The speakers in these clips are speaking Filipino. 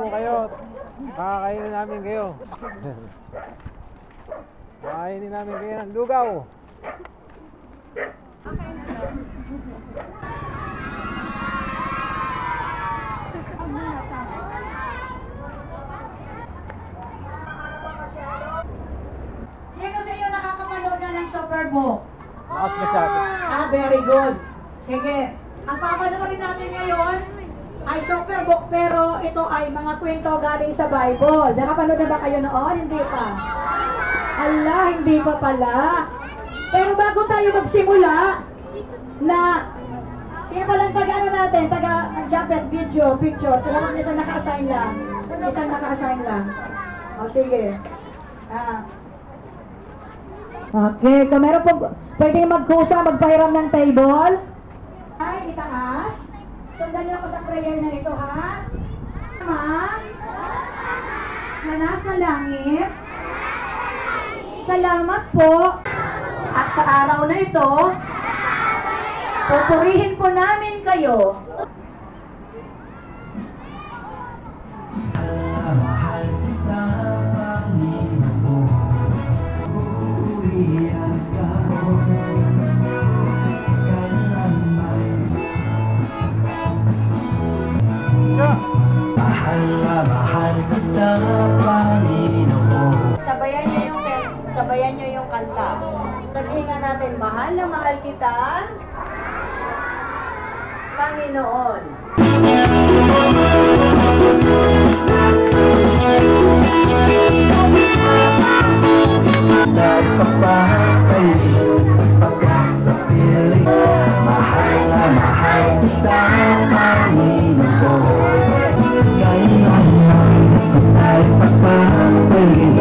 po kayo. Kakainin namin kayo. Kakainin namin kayo ng lugaw. Sino sa iyo nakakapanood na ng Superbook? Lakas masyado. Very good. Sige. Ang papanoorin natin ngayon ay Superbook, pero ito ay mga kwento galing sa Bible. Nakapanood na ba kayo noon? Hindi pa. Ala, hindi pa pala. Pero bago tayo magsimula, kaya palang taga-ano natin, taga-Japet video, picture. Salamat nito naka-assign lang. Isang naka-assign lang. O, sige. Okay, kung meron po, pwede magkusa, magpahiram ng table. Ay, itaas. Sundan niyo ako sa prayer na ito, ha? Ama, na nasa langit, salamat po. At sa araw na ito, pupurihin po namin kayo. Sabayan niyo yung kanta. Sabihin nga natin, mahal na mahal kita, Panginoon. Mahal na mahal kita, Panginoon. Kailanman ay pagpapalit,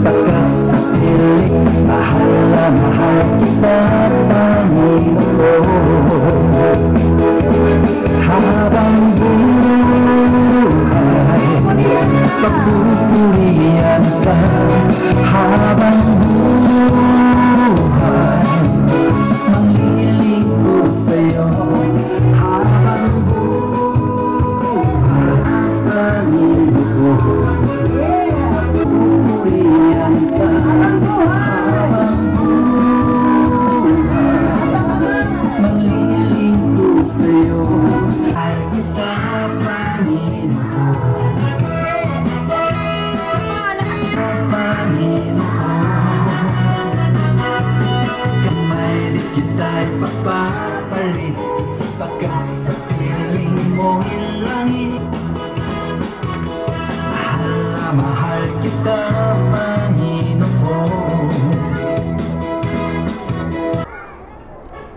pagkakatilig. Mahal na mahal kita, Panginoon. Habang buhay, pagpupurihan ka. Habang buhay, manglilingkod sa'yo. Habang buhay, Panginoon. Pupurihan ka. Habang buhay, manglilingkod sa'yo. Ay kita, Panginoon. Kamay kita'y papapalit, pagkakapiling mo ilangin. Mahal na mahal kita, Panginoon.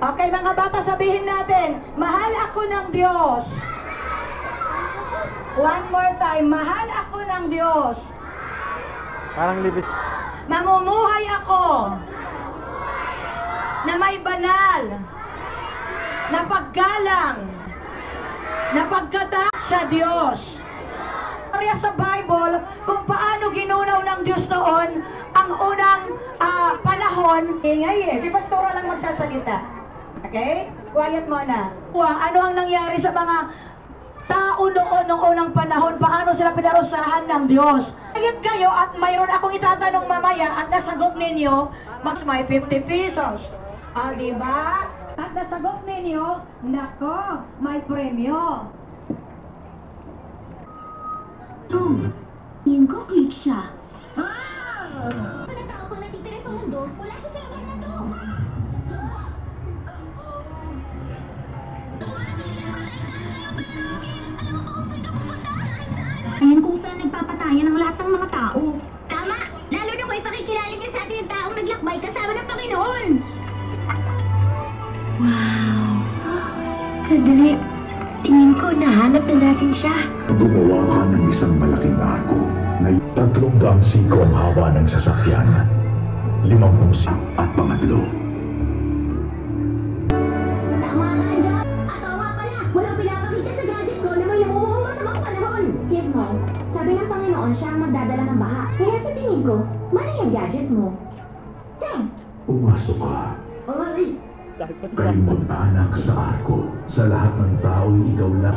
Okay, mga bata, sabihin natin, mahal ako ng Diyos. One more time, mahal ako ng Diyos. Parang libis. Mamumuhay ako na may banal, na paggalang, na pagkatak sa Diyos. Kaya sa Bible, kung paano ginunaw ng Diyos noon ang unang panahon, ingay si Pastora lang magsasalita. Okay? Quiet muna. Ano ang nangyari sa mga tao noon nung unang panahon? Paano sila pinarusahan ng Diyos? Ngayon kayo at mayroon akong itatanong mamaya at nasagot ninyo, mas may 50 pesos. Diba? At nasagot ninyo, nako, may premyo. Yung ko click siya. Mga tao pang natitira sa mundo, wala sa server na to. Ayan kung saan nagpapatayan ang lahat ng mga tao. Tama! Lalo na kung ipakikilala niya sa atin yung taong naglakbay kasama ng Panginoon. Wow! Sandali. Tingin ko nahanap na natin siya. Gumawa ka ng isang malaking barko na 300 siko ang haba ng sasakyan, 50 at pangatlo. Tama ka, Dad! Asawa pala! Walang pinapakita sa gadget ko na may namuhong masamang panahon! Kid mo, sabi ng Panginoon siya ang magdadala ng baha. Kaya sa tingin ko, mali ang gadget mo. Thanks! Pumasok ka. Ay! Kayong mag-anak sa arko. Sa lahat ng tao, ikaw lang.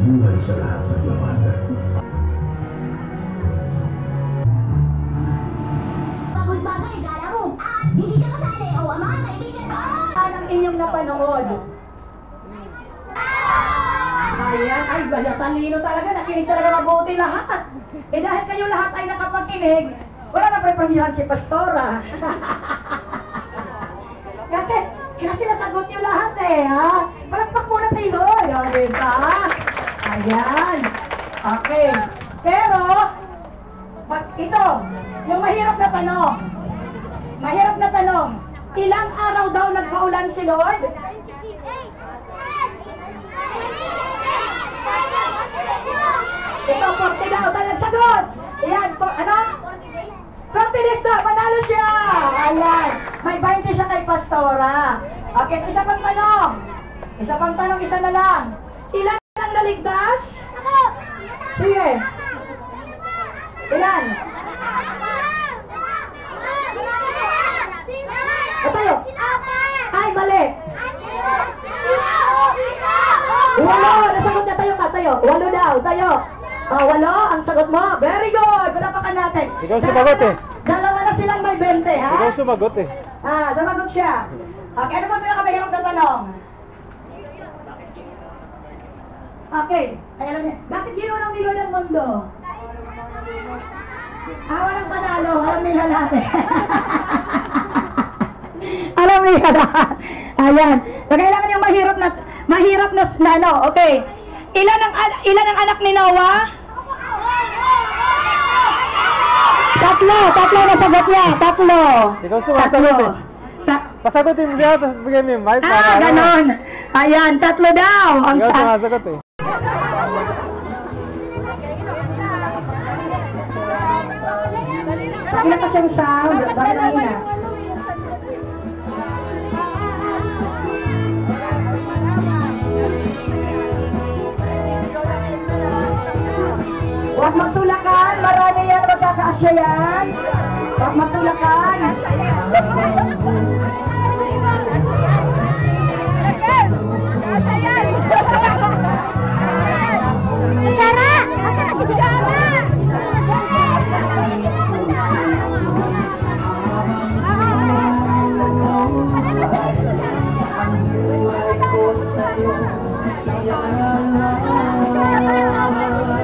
Buhay sa lahat ng laman. Pagod bagay, gala mo. At hindi ka kasali. O, ang mga kaibigan ko. Anong inyong napanood? Ayan, ay, baya talino talaga. Nakinig talaga mabuti lahat. Eh dahil kayo lahat ay nakapakinig, wala na prepamihan si Pastora. kasi nasagot nyo lahat eh, ha? Palagpak muna sa Lord, o, diba? Ayan. Okay. Pero, ito, yung mahirap na tanong. Mahirap na tanong. Ilang araw daw nagpaulan si Lord? Ito, 40 daw. Talang sagot. Ayan, ano? 40 days daw. Panalo siya. Ayan. May 20 siya kay Pastora. Okay, isa pang tanong. Isa pang tanong, isa na lang. Ilan ang naligtas? Sige. Ilan? O tayo. Ay, mali. 8. Nasagot na tayo ka. Tayo. 8 daw. Tayo. 8 ang sagot mo. Very good. Palapakan natin. Ikaw sumagot eh. Dalawa na silang may 20, ha? Ikaw sumagot eh. Sumagot siya. Okay, ano ba pinakamahirap na tanong? Okay. Ay, alam niya. Bakit ginunang ni Lord ang mundo? Walang panalo. Alam nila natin. Alam nila lahat. Ayan. So, kailangan yung mahirap na ano. Okay. Ilan ang anak ni Noah? 3 na sagot niya. 3. Ikaw sumasagot eh. Pasagutin mo siya, tapos bigyan mo yung mic. Ganon. Ayan, 3 daw. Ikaw sumasagot eh. Bakit na kasi yung sound? Bakit na hina? Huwag magtulakan, marami yan magkakaasya yan. Huwag magtulakan.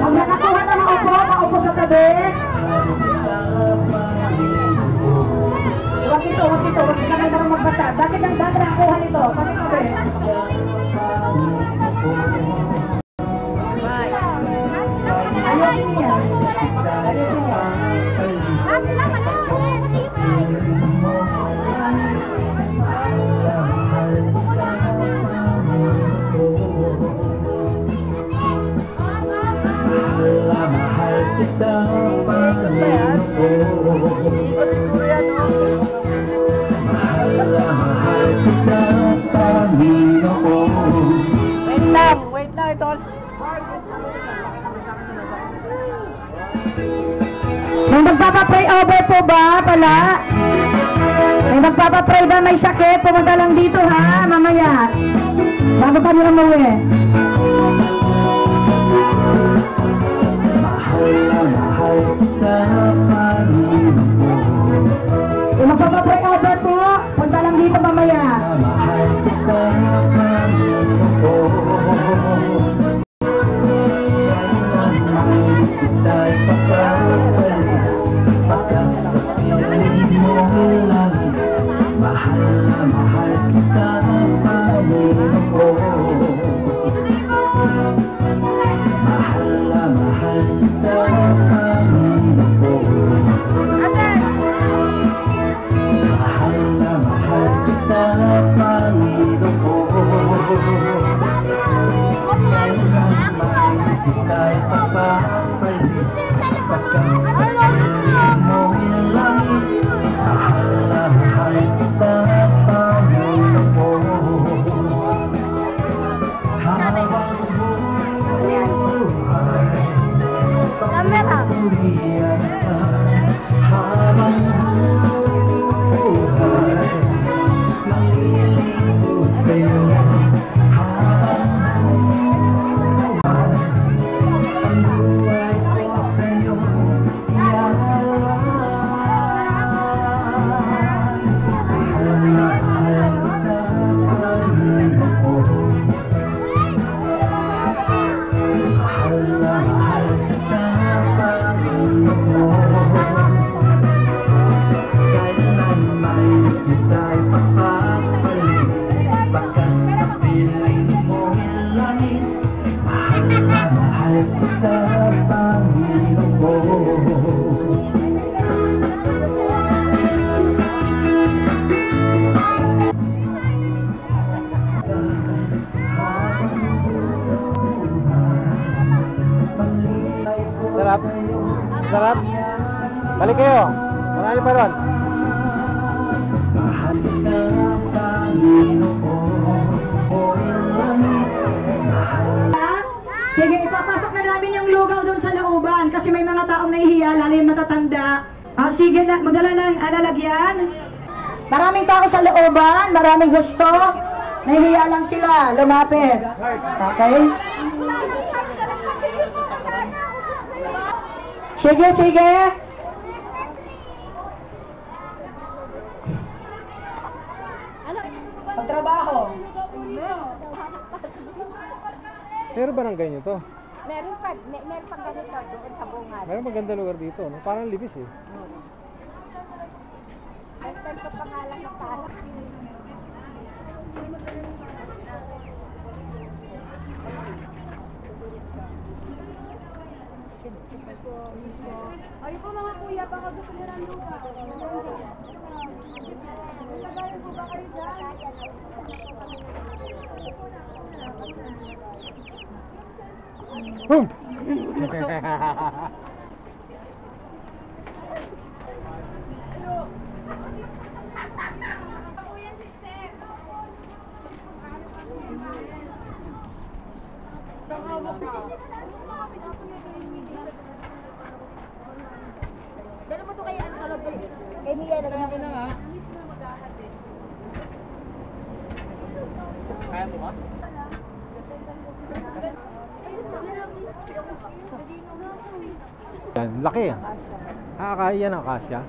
Kung nakakuha na maupo sa tabi. Huwag ito. Huwag ka na marang magbasa. Bakit ang dami nakakuha nito? Bakit tabi? Ayun niya. Mahal kita, Panginoon. Mahal kita, Panginoon. Wait lang, Idol. May magpapapray over po ba pala? May magpapapray ba may sakit? Pumunta lang dito ha, mamaya. Bago pa nila umuwi. Mahal kita, Panginoon. Yung magpapapray over po, punta lang dito mamaya. Mahal kita, Panginoon. Kita'y papabalik, pagkakapit Sarap. Sarap. Balik kayo. Marami pa ron. Sige, ipapasok na namin yung lugaw doon sa looban kasi may mga taong nahihiya, lalo yung matatanda. Sige na, magdala ng lalagyan. Maraming tao sa looban, maraming gusto. Nahihiya lang sila, lumapit. Okay? Sige, sige. Pagtrabaho. Meron ba ng ganyan to? Meron pa ganito doon sa bungad. Meron maganda lugar dito, no? Parang libis eh. Meron pa pangalan ng taas. Ay po mga kuya, baka gusto nyo ng lupa. Nagagayon po ba kayo dyan? Boom! Dala mo ito kay Ann sa loob. Kay Mia na gano'n. Kaya mo ba? Yan, laki ah. Kaya ng kasya.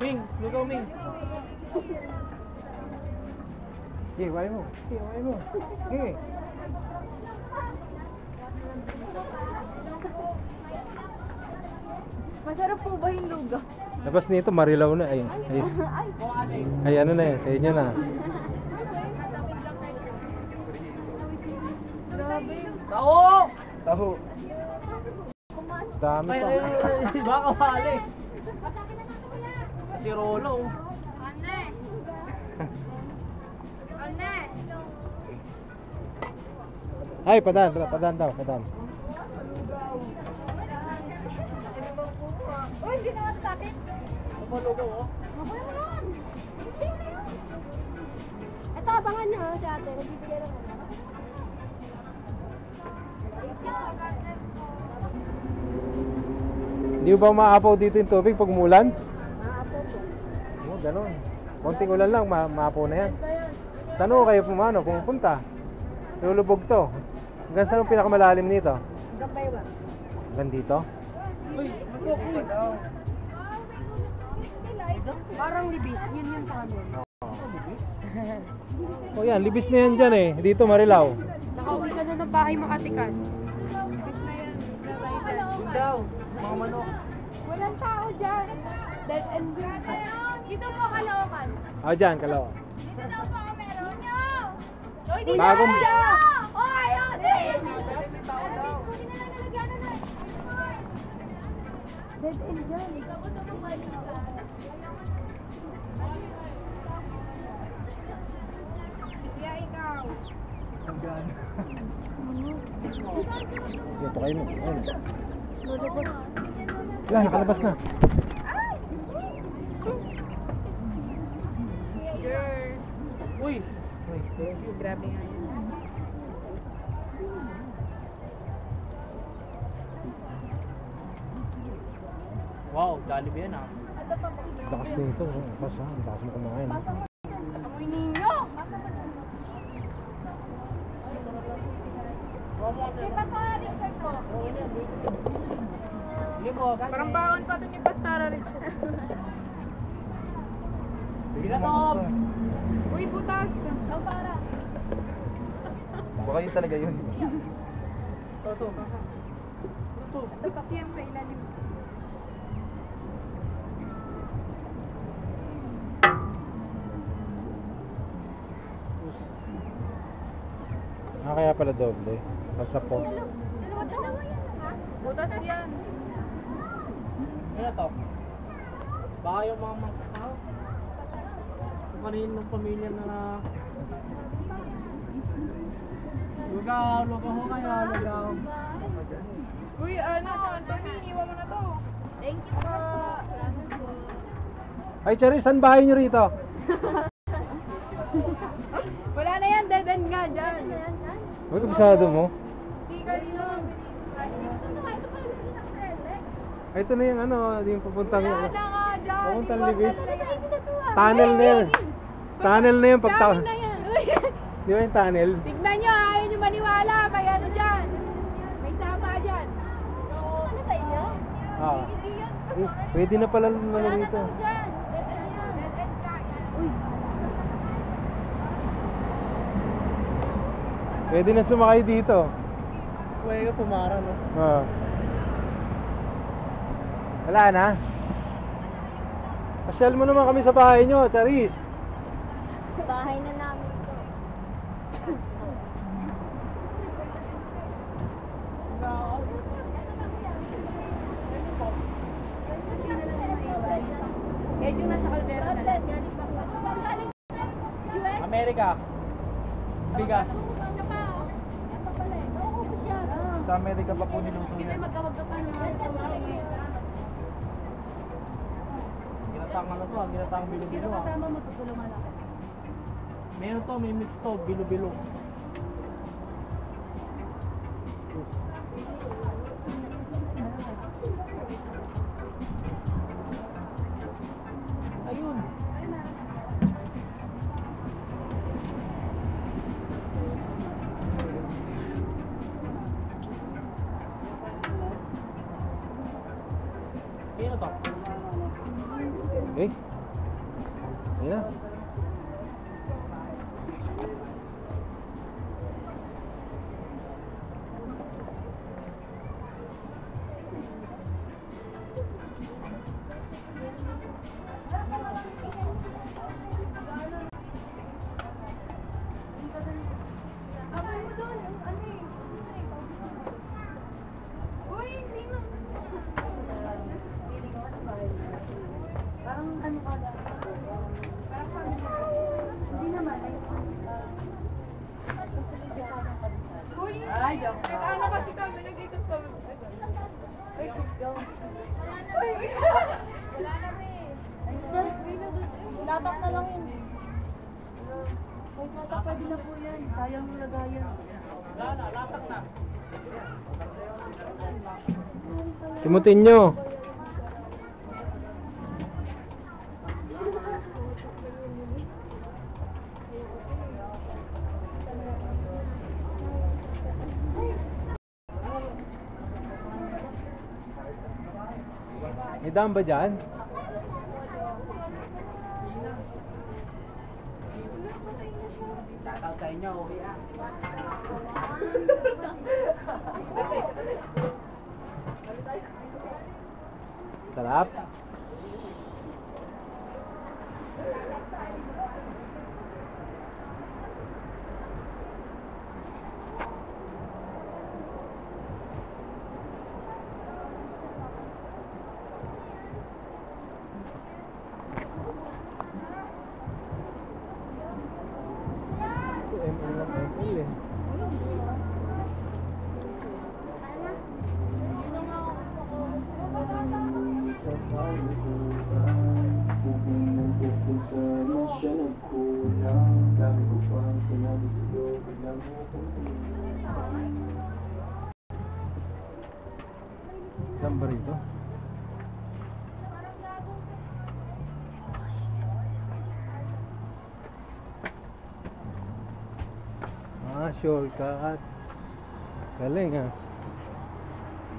Ming, lugaw Ming. Sige, wala mo. Sige, wala mo. Sige. Masarap po ba yung lugaw? Labas nito, marilaw na. Ay, ano na yan, sa inyo na. Taho! Taho. Dami pa. Baka mali. Si Rolo. Ay, padan daw. Uy, hindi naman sa akin. Malugaw, oh. Makuha mo lang. Ito, abangan niyo ha, si ate. Nagbibigay lang ako. Hindi ba maapaw dito yung tubig pag umulan? Maapo po. Oo, ganun. Konting ulan lang, maapaw na yan. Saan ho kayo pumunta? Lulubog to. Hanggang saan ang pinakamalalim nito? Gabaywa. Hanggang dito? Uy, parang libis. Yun yung sa amin. Oh yan, libis na yan dyan eh. Dito Marilao. Nakauwi ka na ng bahay makatikas. Libis na yan. Daw, mga manok. Walang tao dyan. Dead end zone. Dito po Caloocan. Ah, dyan, Kalaw. Dito daw po ang meron nyo. Uy, di Bagong- na! Oh, ayun! Dead end dyan. Kaya ikaw. Dito kayo mo. Ayun. Wala, nakalabas na. Uy! Grabe nga yun. Wow, galib yan ah. Lakas nito. Lakas ha, lakas mo kumain. Amoy ninyo! May Bastara Richard po. Parang baon pa dun yung Bastara Richard. Uy, butas! Ang para! Baka yun talaga yun. Ito kasi yung sa ilalim. Ah, kaya pala doble. Basta po. Dalawa yan, ha? Butas yan. Ano to? Baka yung mga mangkakaw? Kumanin ng pamilya na lugaw ho kayo, lugaw. Uy, Anthony, iniwan mo na to. Thank you po. Ay, Cherry, saan bahay nyo rito? Wala na yan, dead end nga dyan. Uy, kabisado mo? Sticker yun. Ay, ito na yung ano, yung papuntang Wala na nga dyan. papuntang libis. Tunnel na yun. Tunnel na yun pag Sa amin na yan. Uy, Di ba yung tunnel? tignan nyo, ayaw nyo maniwala. May ano dyan. May sama dyan. Ano sa inyo? Ah. Hindi yan. Eh, pwede na pala naman Wala na dito. to dyan. Dead end yan. Dead end ka. Uy. Pwede na sumakay dito. Pwede ka pumara, no? Ah. Wala na? Pasyal mo naman kami sa bahay nyo, Charis. Bahay na namin to. Medyo nasa Caldera na lang. Amerika. Bigas. Sa Amerika pa po niluto Hindi yan. magkawag-kapan na. Ginatang ano to, ginatang Sino bilo-bilo ah. kasama mo tutulungan ako? Meron to, may mix to, bilo-bilo. Ayun. Ayun to. Eh? Ayun na. Abay mo doon, yung ano eh. Ano kasi kami, nag-ikot kami. Ay, go. Wala na latak na lang yun. Ay, latak pwede na po yan. Sayang mo lagayan. Wala na, latak na. Simutin nyo. May daan ba dyan? Tatay niya, okay ah. Sarap. Saan ba rito? Shortcut. Galing ah.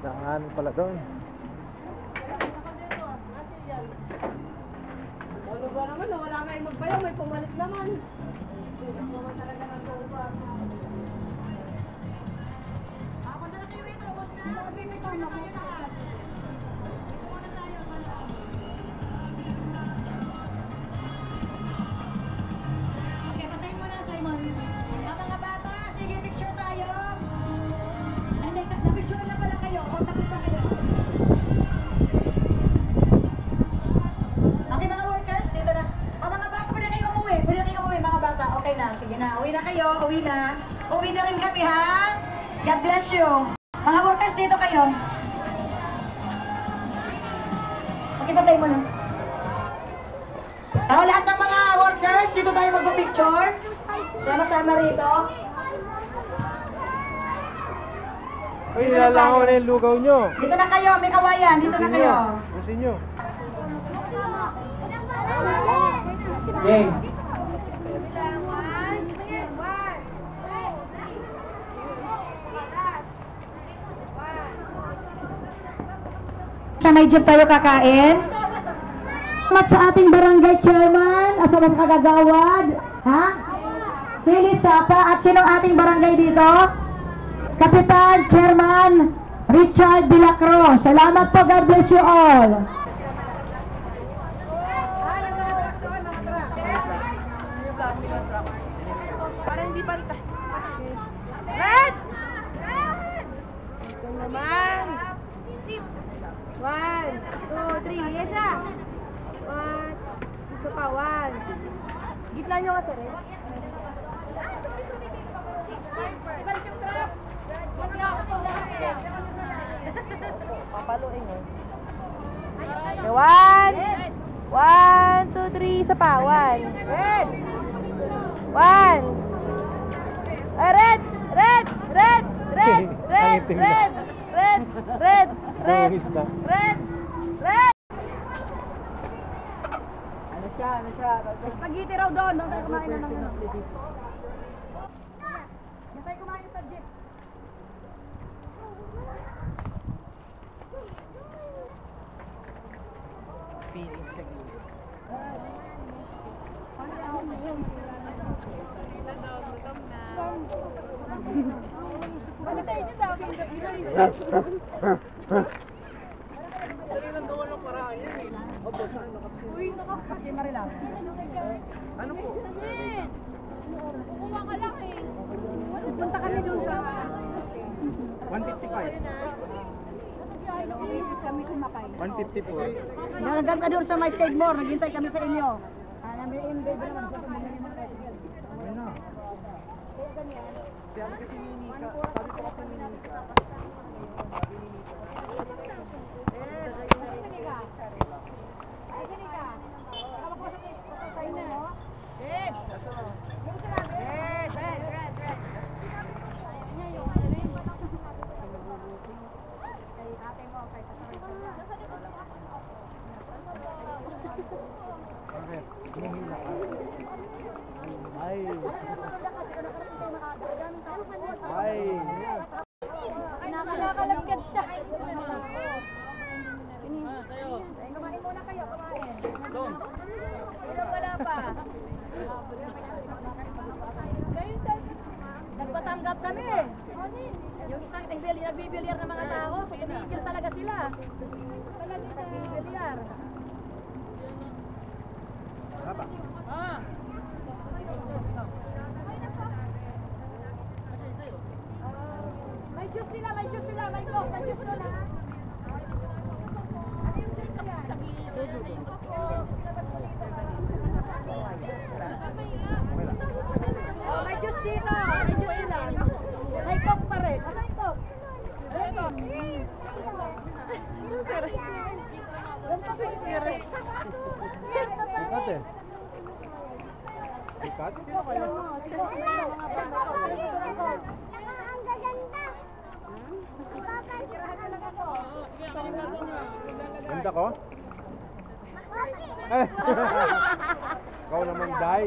Daan pala doon. Ano ba naman, wala kayong magbayaw, may pumalit naman. Naman talaga ng tuba. Ako na lang kayo ito, boss na. Sabi ko ito, na kayo lahat. Muna tayo, bala. Okay, patayin mo na, Simon. Mga bata, sige, picture tayo. Hindi, na-picture na pala kayo. O, tapos na kayo. Okay, mga workers, dito na. O, mga bata, pwede kayo umuwi. Pwede kayo umuwi, mga bata. Okay na, sige na. Uwi na kayo, uwi na. Uwi na rin kami, ha? God bless you. Mga workers, dito kayo. Okay, patay mo na. Tao, lahat ng mga workers, dito tayo magpa-picture. Sama-sama rito. Uy, nilalangaw na yung lugaw nyo. Dito na kayo, may kawayan. Dito na kayo. Busin nyo. Okay. Sa may jeep tayo kakain. Salamat sa ating barangay chairman, at sa mga kagagawad. Ha? Philip Sapa, at sinong ating barangay dito? Kapitan, Chairman, Richard De La Cruz. Salamat po, God bless you all. Parang hindi pa rin. Red! Ito naman. 1, 2, 3. Isa. 1. Isa pa, 1. Gitna nyo kasi rin. Ibalik yung trap. Papaluin eh. 1, 1, 2, 3, isa pa. 1. Red! 1. Red! Red! Red! Red! Red! Red! Red! Red! Red! Red! Red! Ano siya? Spaghetti raw doon. Doon tayo kumain na ng ano. Doon tayo kumain sa jeep. Feeling sa gilid. Bakit tayo dyan daw? Dali lang daw walang paraan yan eh. Opo, saan nakapsin? Uy, nakapsin. Marilang. Ano po? Kukuha ka lang eh. Punta kami doon sa 155. Kami sumakay. 150 po. Nagandang ka doon sa my Skidmore. Naghintay kami sa inyo. May baby naman sa pamilya ng mga tricycle. Ayun na. Kaya ganyan. Sabi ko ni Nika. Sabi ko kasi ni Nika. Bakit? Hinihila ka. Ay. Ay. Nakakalagkad siya. Kumain muna kayo, kumain. Doon. Ilang wala pa. Nagpatanggap kami eh. Yung isang nagbibilyar ng mga tao, tumigil talaga sila. Nagbibilyar. Wala ba? May juice sila, may coke, may juice sila. Ano yung juice na yan? Oh, may juice dito, may juice sila. May coke pa rin. Ano yung coke? Sikat eh. Sikat? Ganda ko? Ikaw naman, Day.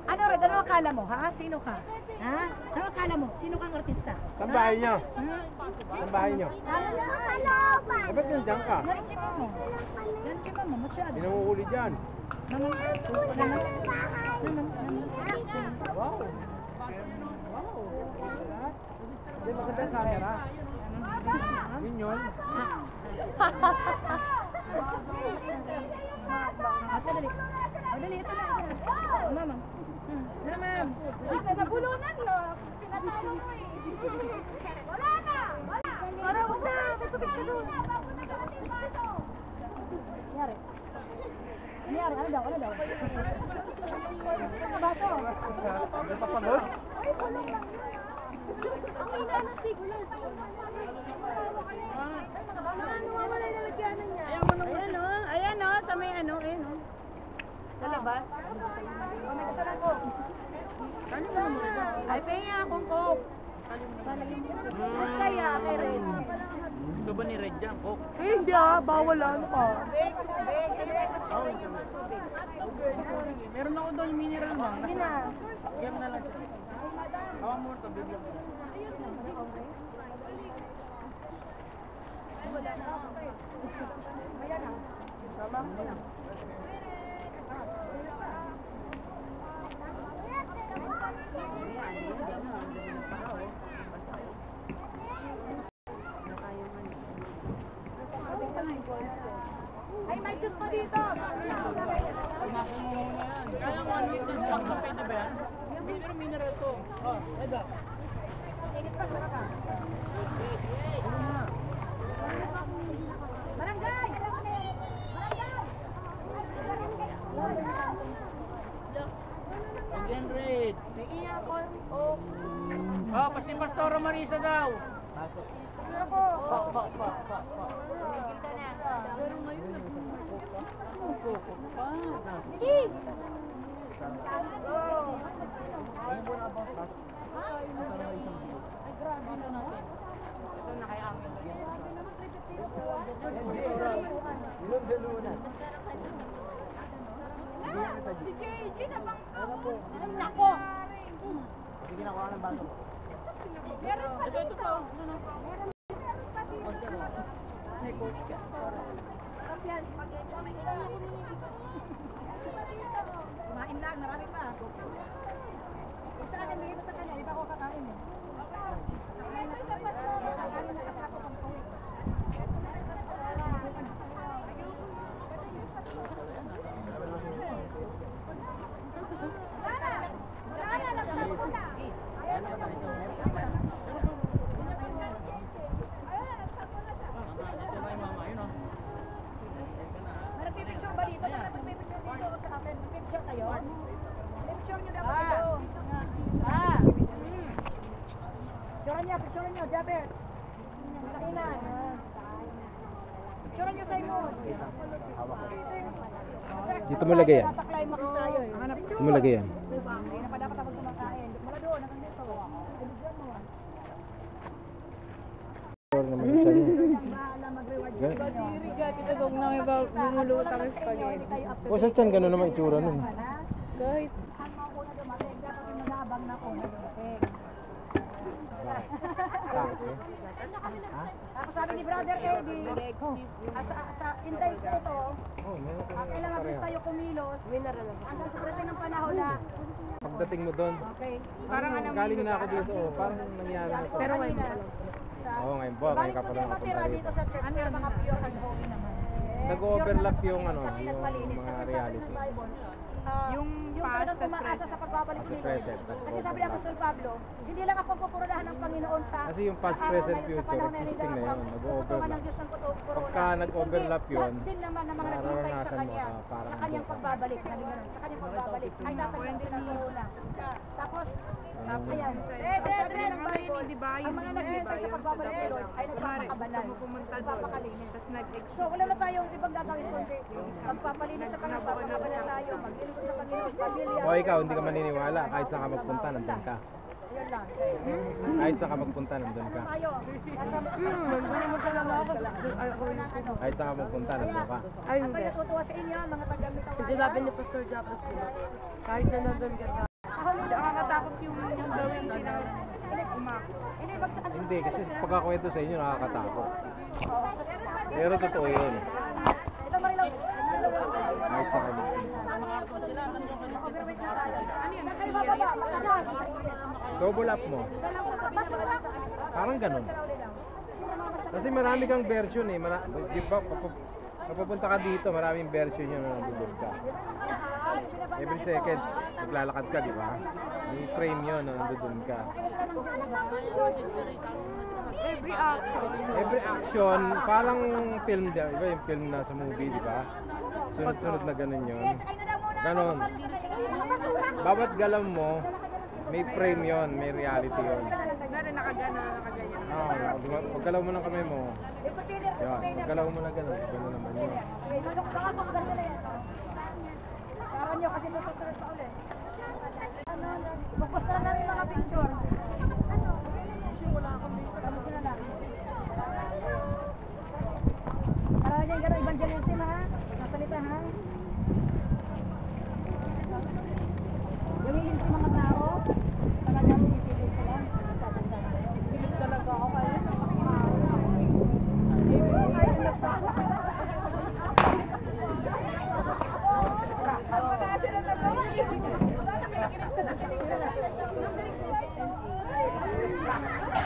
Ano rin, ano akala mo, ha? Sino ka? Ha? Ano akala mo? Sino kang artista? Saan bahay niyo? Saan bahay niyo? Bakit nandiyan ka? Yan mo, masyado. Pinanguhuli dyan. Wow. Hindi, maganda yung camera. Yun yun. Dali, ito na. Mama. Ma'am. Nabulunan mo. Tinatawa mo eh. Wala na. Wala. Wag na. May tubig ka doon. Nangyari. Ano daw? Ano bato? Hindi pa pagod? Ay, kulong lang yun. Ang ina ng siglo. Ano wala nalagyanan niya? Ayan o, sa may ano, ayan o. Sa labas. May kasalan ko. Ay, pahinga akong coke. Kaya, kay Red. Gusto ba ni Red dyan, Coke? Hindi bawal ano pa. Meron ako doon yung mineral mo. Sige na. Yan na lang. Hawa mo ito, bigyan mo. Ay, may juice pa dito. Kaya mo, unlimited stock na pwede ba yan? Mineral to. Oh, eda. Barangay! Again, Red. Nakiya ako. Oh. Oh, pati Pastora Marisa daw. Ako. Pa. Pero ngayon, Coke pa. Hindi. Ay, grabe naman. Ito na kaya ang Si KJ na bang? Nako. Sige na, kuha ng baso mo. Meron pa dito. Ito pa. Meron pa dito. May coach ka. Sarap yan. Kumain lang, marami pa. Isa ka nilito sa kanya, di ba ako kakain eh. Kakain na kapato pang tuwid. Picture ba dito? Picture kayo? Picture nyo dapat ito. Jabet. Kainan. Picture nyo tayo mo. Dito mo lagay yan. Nasa-climax tayo eh. Dito mo lagay yan. Hindi na pa dapat ako kumakain. Mula doon, hanggang dito. Bigyan mo. Or naman isa yun. Bahala mag-reward Gan- sa inyo. O sa tiyan, gano'n naman itsura nun. Kahit. Ang mauna dumating, dapat yung mag-aabang na ako na dumating. Tapos sabi ni Brother Eddie, intay ko ito, Oh, meron ka kailangan din tayo kumilos. Hanggang sa parating ng panahon na, Pagdating mo doon, okay. parang galing na ako dito, parang nangyari na to. Pero ngayon pa. Oo, ngayon po, ngayon ka pa lang matira nakapunta dito rito. sa church, pero mga pure and holy naman. Nag-overlap yung ano, Malinis yung na mga sabi reality. ng Bible, yung talagang tumaasa sa pagbabalik At the ni present, Jesus. at Kasi sabi ni overlap. Apostol Pablo, hindi lang ako pupuradahan ng Panginoon sa Kasi yung past, sa araw present, na yun, future, sa panahon na yun, existing na yun, puputukan nag-overlap. ng Diyos ng corona. Pagka nag-overlap Kundi yun, lahat din naman ng mga naghihintay sa mararanasan mo, Kanya, parang sa Kanyang doon ka. pagbabalik, sabi ganun, sa Kanyang pagbabalik, ay natagyan din ng corona. Tapos, ayan, sabi ng Bible, ang mga naghihintay sa pagbabalik ni Lord ay nagpapakabanal, nagpapakalinis. So, wala na tayong ibang gagawin kundi magpapalinis sa Panginoon, magpapakabanal tayo, maglilingkod sa Panginoon, pamilya. O ikaw, hindi ka maniniwala, kahit saan ka magpunta, nandun ka. Ayun lang. Kahit saan ka magpunta, nandun ka. Tayo. Kahit saan ka magpunta, nandun ka. Ay, hindi. Ako natutuwa sa inyo, mga taga-Mitawaya. Kasi sabi ni Pastor Jabros ko, kahit na nandun ka na, nakakatakot yung gawin Hindi, Hindi, kasi pagkakwento sa inyo, nakakatakot. Pero totoo yun. Ito Marilaw. Kahit saan ka magpunta. Overweight na tayo. Saan kayo bababa? Makakas. Double up mo. Parang ganun. Kasi marami kang version eh. Di ba, papupunta ka dito, maraming version yun na nandun ka. Every second, naglalakad ka, di ba? May frame yun na nandun ka. Every action, parang film, di ba yung film na sa movie, di ba? Sunod-sunod na ganun yun. Ganon. Bawat galaw mo, may frame yon, may reality yon. Oo, pag galaw mo ng kamay mo, yun, pag galaw mo na gano'n, gano'n naman yun. Karan nyo kasi tutusunod pa ulit. Ipapost na namin mga picture. Wala akong dito. Tapos na lang. Para dyan gano'n, evangelism ha? Nasalita ha? Gawin sa mga tao. Talagang isipin ko lang. Isipin talaga ako kaya.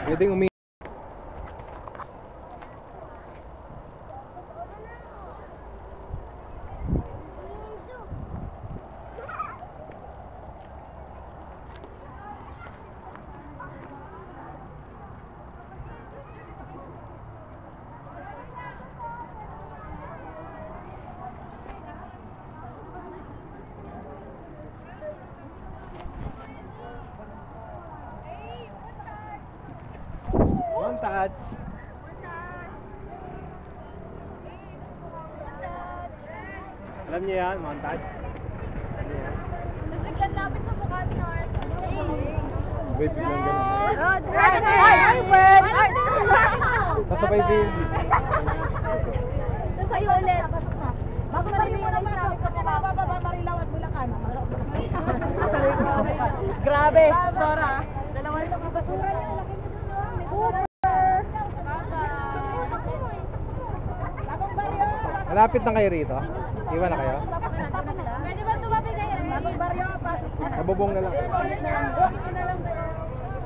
Pwedeng umi... Montage. Alam niyo yan, montage? Alam niyo yan? Biglang lapit sa mukha ni Art. Wait, biglang ganun. Ay! Kasabay din. Sa'yo ulit. Bago marinig mo naman ako sa Bababa, Marilaw at Bulacan. Grabe. Sora. Dalawa rin ang basura niya. Malapit na kayo rito? Iwan na kayo? Pwede ba tumabi kayo? Bagong baryo, pasok na. Nabubong na lang.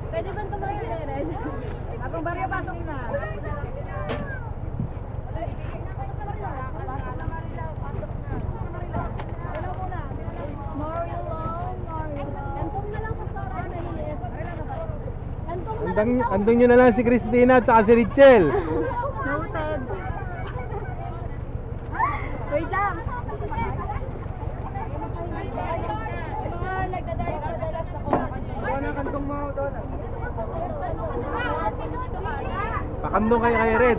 Pwede ba tumabi kayo? Bagong baryo, pasok na. Andun nyo na lang si Christina at saka si Richel. Noted. Wait lang. Nagdadayo ka dalas ako. Doon ang kantong mo, doon. Pakandong kayo kay Red.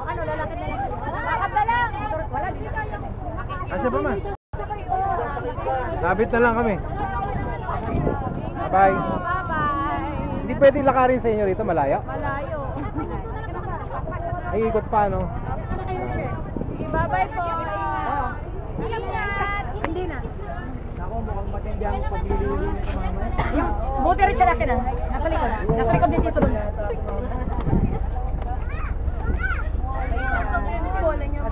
Ano, lalaki na lang. Lakad na lang. Wala dito tayo. Asa ba, ma? Sabit na lang kami. Bye. Bye-bye. Hindi pwede lakarin sa inyo rito, malayo. Malayo. Ay, ikot pa, no? Sige, bye-bye po. Ingat. Hindi na. Ako, mukhang matindi ang pagliliwi nito, mama. Yung, buti rin siya laki na. Nasa likod. Nasa likod din dito.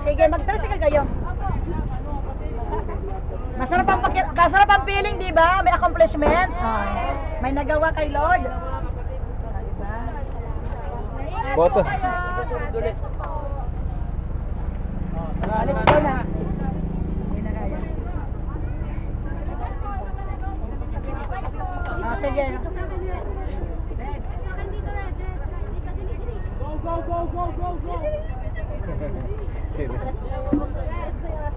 Sige, mag-tricycle kayo. Masarap ang feeling, di ba? May accomplishment. May nagawa kay Lord. Boto. Alis ko na. Hindi na kaya. Sige.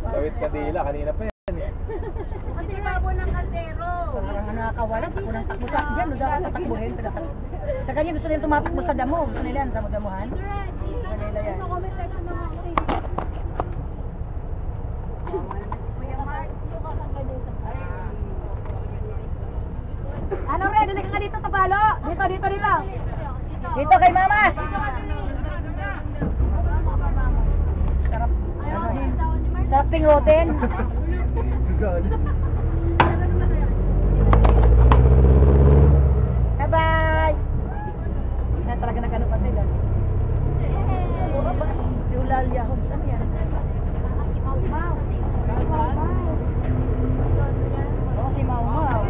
Dawit Padilla, kanina pa yan. Kasi babo ng kaldero. Parang nakakawala. Takbo ng takbo sa dyan. Huwag ako tatakbuhin. Sa kanya gusto nila tumatakbo sa damo. Gusto nila yan, damo-damuhan. Gusto nila yan. Ano rin? Dili ka dito, Tapalo. Dito nila. Dito kay Mama. Sarap. Sarap pingrotin. Bye-bye. Na talaga nagano pa sila. Yulalya ho. Ano yan? Oh, si Mau Mau.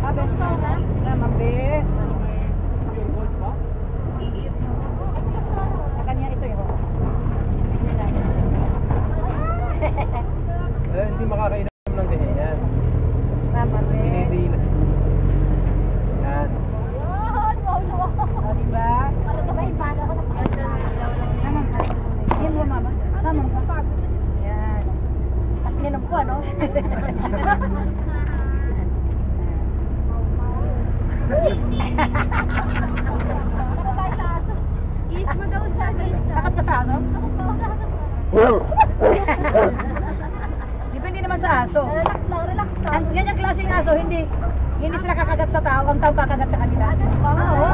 Abes pa. Mambe. Sa kanya ito yun. Hindi makakainom ng ganyan yan. Tama rin. Dinidila. Yan. O, diba? Tamang ka. Yan mo, mama. Tamang ka. Yan. At ninom ko, ano? Takot ka sa aso? Depende naman sa aso. Relax lang. Ang ganyang klaseng aso, hindi sila kakagat sa tao, ang tao kakagat sa kanila. Oo.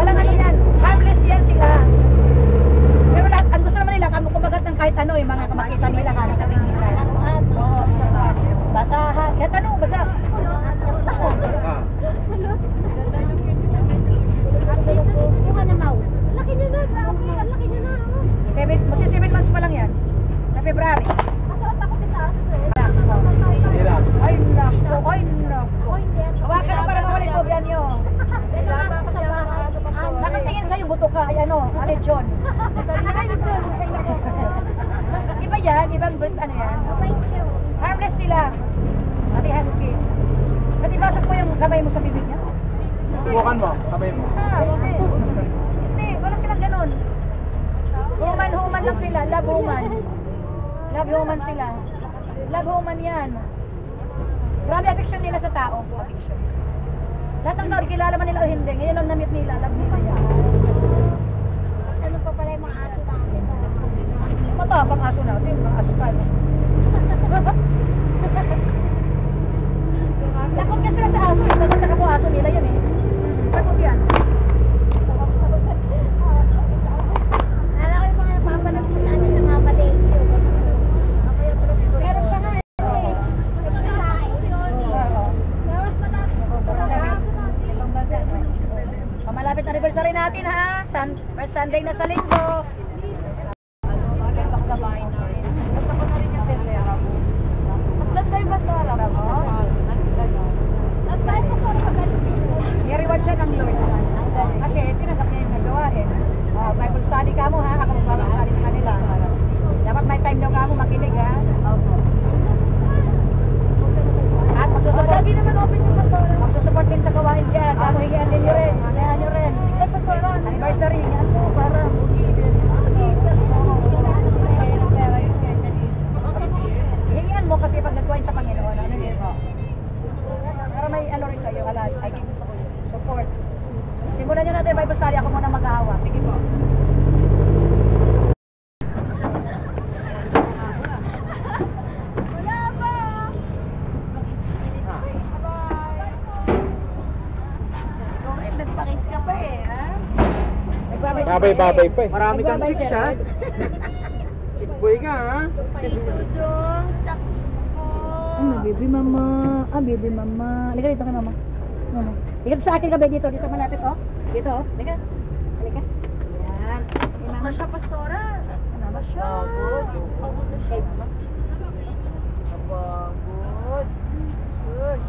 Walang ano yan. Harmless yan sila. Pero lahat, ang gusto naman nila, kung kumagat ng kahit ano, yung mga kamakita nila, kakatating nila. Oo. Basahan. Kahit ano, basa. Ah. Laki niya na, grabe. Ang laki niya na. Magsi 7 months pa lang yan. Sa February. Sila. Ay, nako. Hawakan mo para mawala yung yan yun. Nakatingin sa'yo, buto ka. Ay, ano, alechon. Iba yan, ibang breed, ano yan. Harmless sila. Pati husky. Pati basag mo yung kamay mo sa bibig niya. Subukan mo, kamay mo. Hindi, wala silang ganun. Human lang sila, love human. Love human sila. Love human yan. Grabe affection nila sa tao. Affection. Lahat ng tao, kilala man nila o hindi. Ngayon lang na-meet nila, love nila yan. Ano pa pala yung mga aso namin? Matabang aso natin, mga aso tayo. Takot ka sila sa aso, nagtataka mo aso nila yan eh. Takot yan. Alam ko yung mga napapanood ko sa atin ng mga palengke. Meron pa nga eh. Pamalapit na anniversary natin ha. First Sunday na sa linggo. Maganda ko sa bahay namin. Gusto ko na rin yung tendera. Babay-babay pa eh. Marami kang Nagbabay chicks, ka ha? rin. Chick boy ka, ha? Baby mama. Baby mama. Halika dito kay mama. Mama. Dito sa akin gabi dito. Dito malapit, oh. Dito, oh. Halika. Halika. Yan. Kay mama siya, pastora. Mama siya. Kay mama. Abagod. Yes.